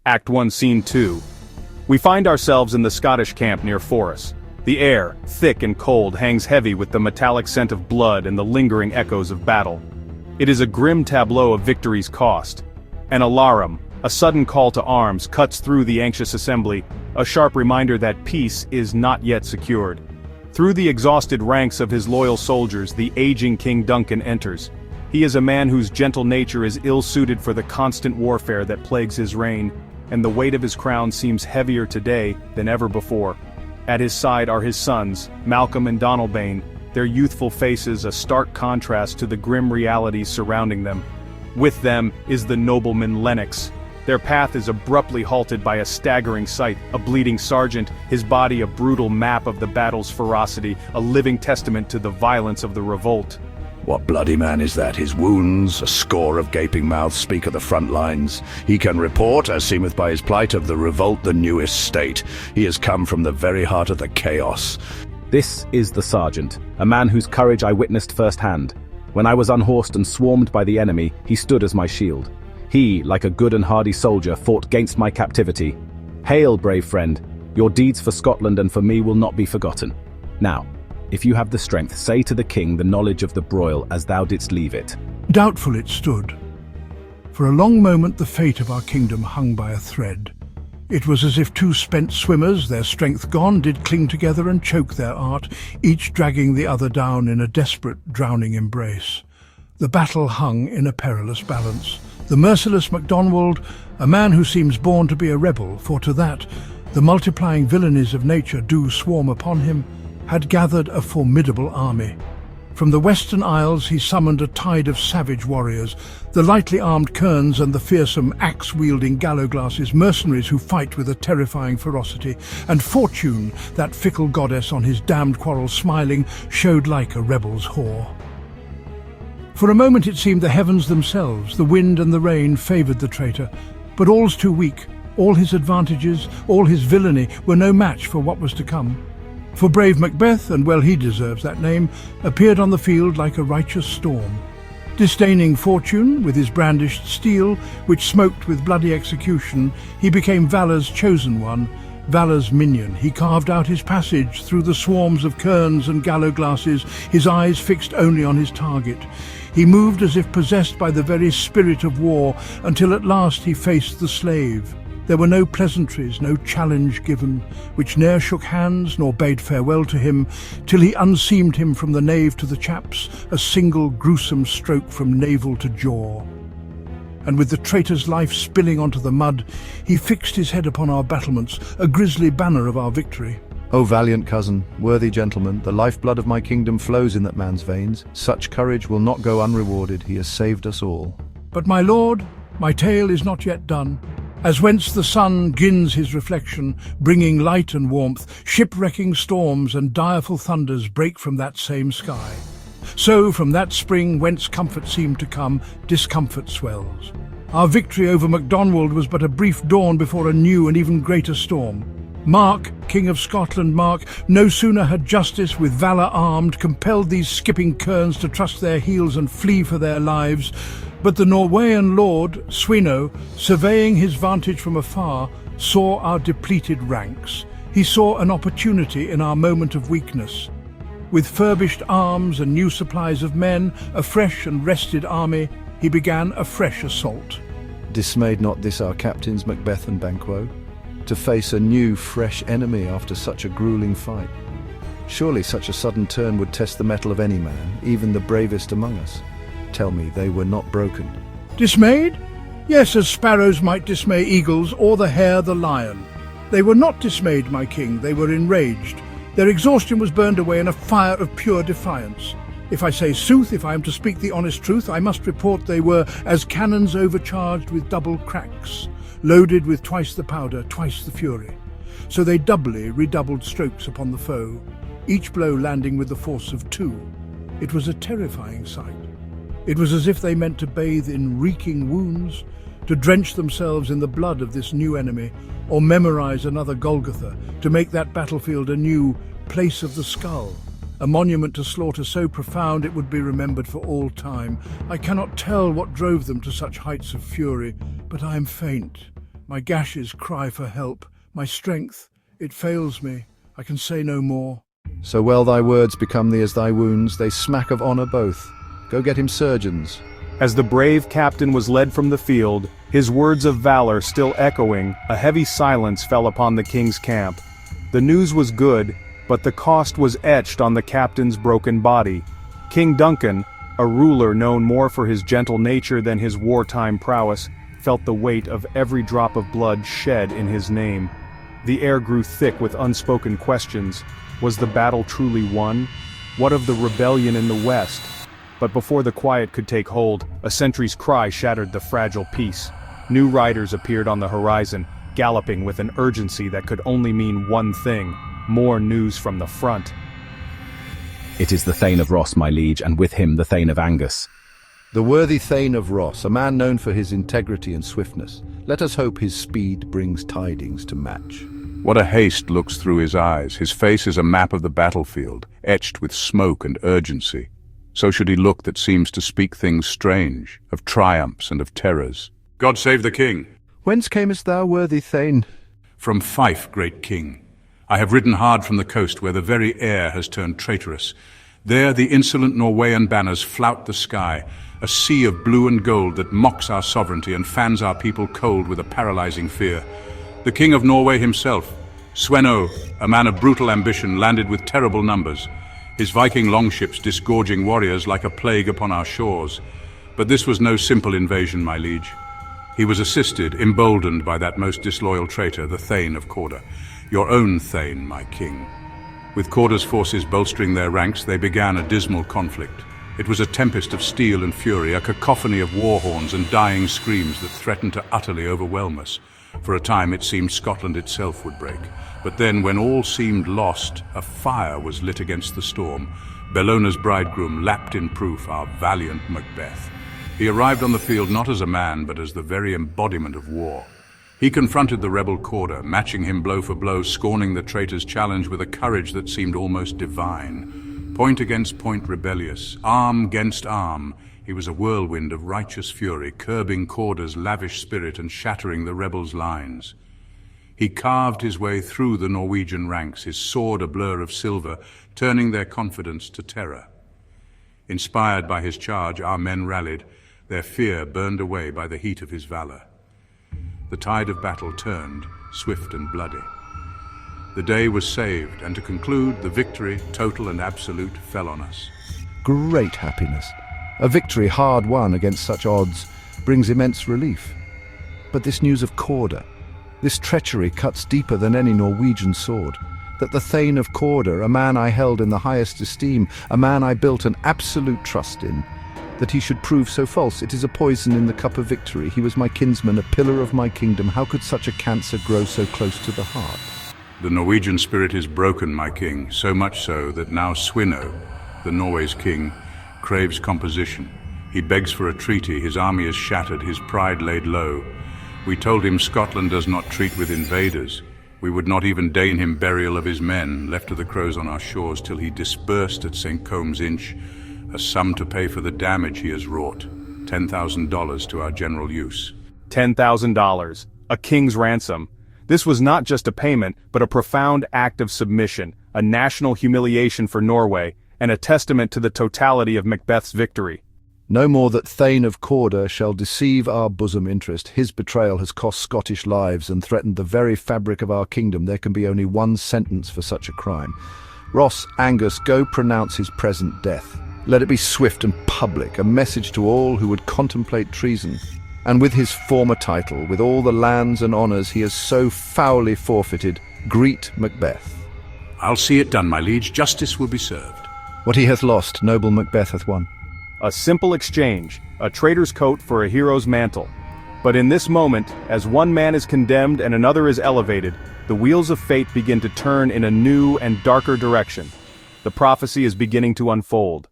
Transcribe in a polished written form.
Act 1, Scene 2. We find ourselves in the Scottish camp near Forres. The air, thick and cold, hangs heavy with the metallic scent of blood and the lingering echoes of battle. It is a grim tableau of victory's cost. An alarum, a sudden call to arms, cuts through the anxious assembly, a sharp reminder that peace is not yet secured. Through the exhausted ranks of his loyal soldiers, the aging King Duncan enters. He is a man whose gentle nature is ill-suited for the constant warfare that plagues his reign, and the weight of his crown seems heavier today than ever before. At his side are his sons, Malcolm and Donalbain, their youthful faces a stark contrast to the grim realities surrounding them. With them is the nobleman Lennox. Their path is abruptly halted by a staggering sight, a bleeding sergeant, his body a brutal map of the battle's ferocity, a living testament to the violence of the revolt. What bloody man is that? His wounds, a score of gaping mouths speak of the front lines. He can report, as seemeth by his plight, of the revolt the newest state. He has come from the very heart of the chaos. This is the sergeant, a man whose courage I witnessed firsthand. When I was unhorsed and swarmed by the enemy, he stood as my shield. He, like a good and hardy soldier, fought against my captivity. Hail, brave friend! Your deeds for Scotland and for me will not be forgotten. Now, if you have the strength, say to the king the knowledge of the broil as thou didst leave it. Doubtful it stood. For a long moment the fate of our kingdom hung by a thread. It was as if two spent swimmers, their strength gone, did cling together and choke their art, each dragging the other down in a desperate, drowning embrace. The battle hung in a perilous balance. The merciless MacDonald, a man who seems born to be a rebel, for to that the multiplying villainies of nature do swarm upon him, had gathered a formidable army. From the Western Isles he summoned a tide of savage warriors, the lightly armed kerns and the fearsome axe-wielding gallowglasses, mercenaries who fight with a terrifying ferocity, and Fortune, that fickle goddess on his damned quarrel smiling, showed like a rebel's whore. For a moment it seemed the heavens themselves, the wind and the rain, favoured the traitor, but all's too weak. All his advantages, all his villainy, were no match for what was to come. For brave Macbeth, and well he deserves that name, appeared on the field like a righteous storm. Disdaining fortune, with his brandished steel, which smoked with bloody execution, he became valour's chosen one, valour's minion. He carved out his passage through the swarms of kerns and gallowglasses, his eyes fixed only on his target. He moved as if possessed by the very spirit of war, until at last he faced the slave. There were no pleasantries, no challenge given, which ne'er shook hands nor bade farewell to him, till he unseamed him from the nave to the chaps, a single gruesome stroke from navel to jaw. And with the traitor's life spilling onto the mud, he fixed his head upon our battlements, a grisly banner of our victory. O valiant cousin, worthy gentleman, the lifeblood of my kingdom flows in that man's veins. Such courage will not go unrewarded. He has saved us all. But my lord, my tale is not yet done. As whence the sun gins his reflection, bringing light and warmth, shipwrecking storms and direful thunders break from that same sky. So from that spring whence comfort seemed to come, discomfort swells. Our victory over MacDonald was but a brief dawn before a new and even greater storm. Mark, King of Scotland, Mark, no sooner had justice with valour armed compelled these skipping kerns to trust their heels and flee for their lives, but the Norwegian lord, Swino, surveying his vantage from afar, saw our depleted ranks. He saw an opportunity in our moment of weakness. With furbished arms and new supplies of men, a fresh and rested army, he began a fresh assault. Dismayed not this our captains, Macbeth and Banquo, to face a new, fresh enemy after such a grueling fight? Surely such a sudden turn would test the mettle of any man, even the bravest among us. Tell me they were not broken. Dismayed? Yes, as sparrows might dismay eagles, or the hare the lion. They were not dismayed, my king, they were enraged. Their exhaustion was burned away in a fire of pure defiance. If I say sooth, if I am to speak the honest truth, I must report they were as cannons overcharged with double cracks, loaded with twice the powder, twice the fury. So they doubly redoubled strokes upon the foe, each blow landing with the force of two. It was a terrifying sight. It was as if they meant to bathe in reeking wounds, to drench themselves in the blood of this new enemy, or memorize another Golgotha, to make that battlefield a new place of the skull, a monument to slaughter so profound it would be remembered for all time. I cannot tell what drove them to such heights of fury, but I am faint. My gashes cry for help. My strength, it fails me. I can say no more. So well thy words become thee as thy wounds, they smack of honour both. Go get him surgeons. As the brave captain was led from the field, his words of valor still echoing, a heavy silence fell upon the king's camp. The news was good, but the cost was etched on the captain's broken body. King Duncan, a ruler known more for his gentle nature than his wartime prowess, felt the weight of every drop of blood shed in his name. The air grew thick with unspoken questions. Was the battle truly won? What of the rebellion in the west? But before the quiet could take hold, a sentry's cry shattered the fragile peace. New riders appeared on the horizon, galloping with an urgency that could only mean one thing: more news from the front. It is the Thane of Ross, my liege, and with him the Thane of Angus. The worthy Thane of Ross, a man known for his integrity and swiftness. Let us hope his speed brings tidings to match. What a haste looks through his eyes. His face is a map of the battlefield, etched with smoke and urgency. So should he look that seems to speak things strange, of triumphs and of terrors. God save the king. Whence camest thou, worthy Thane? From Fife, great king. I have ridden hard from the coast where the very air has turned traitorous. There the insolent Norwegian banners flout the sky, a sea of blue and gold that mocks our sovereignty and fans our people cold with a paralyzing fear. The King of Norway himself, Sweno, a man of brutal ambition, landed with terrible numbers, his Viking longships disgorging warriors like a plague upon our shores. But this was no simple invasion, my liege. He was assisted, emboldened by that most disloyal traitor, the Thane of Cawdor, your own Thane, my king. With Cawdor's forces bolstering their ranks, they began a dismal conflict. It was a tempest of steel and fury, a cacophony of war horns and dying screams that threatened to utterly overwhelm us. For a time it seemed Scotland itself would break. But then, when all seemed lost, a fire was lit against the storm. Bellona's bridegroom lapped in proof, our valiant Macbeth. He arrived on the field not as a man, but as the very embodiment of war. He confronted the rebel Cawdor, matching him blow for blow, scorning the traitor's challenge with a courage that seemed almost divine. Point against point rebellious, arm against arm, he was a whirlwind of righteous fury, curbing Cawdor's lavish spirit and shattering the rebels' lines. He carved his way through the Norwegian ranks, his sword a blur of silver, turning their confidence to terror. Inspired by his charge, our men rallied, their fear burned away by the heat of his valor. The tide of battle turned, swift and bloody. The day was saved, and to conclude, the victory, total and absolute, fell on us. Great happiness. A victory hard won against such odds brings immense relief. But this news of Cawdor, this treachery cuts deeper than any Norwegian sword. That the Thane of Cawdor, a man I held in the highest esteem, a man I built an absolute trust in, that he should prove so false, it is a poison in the cup of victory. He was my kinsman, a pillar of my kingdom. How could such a cancer grow so close to the heart? The Norwegian spirit is broken, my king, so much so that now Sweno, the Norway's king, craves composition. He begs for a treaty, his army is shattered, his pride laid low. We told him Scotland does not treat with invaders. We would not even deign him burial of his men, left to the crows on our shores, till he disbursed at St. Comb's Inch a sum to pay for the damage he has wrought, $10,000 to our general use. $10,000, a king's ransom. This was not just a payment, but a profound act of submission, a national humiliation for Norway, and a testament to the totality of Macbeth's victory. No more that Thane of Cawdor shall deceive our bosom interest. His betrayal has cost Scottish lives and threatened the very fabric of our kingdom. There can be only one sentence for such a crime. Ross, Angus, go pronounce his present death. Let it be swift and public, a message to all who would contemplate treason. And with his former title, with all the lands and honours he has so foully forfeited, greet Macbeth. I'll see it done, my liege. Justice will be served. What he hath lost, noble Macbeth hath won. A simple exchange, a traitor's coat for a hero's mantle. But in this moment, as one man is condemned and another is elevated, the wheels of fate begin to turn in a new and darker direction. The prophecy is beginning to unfold.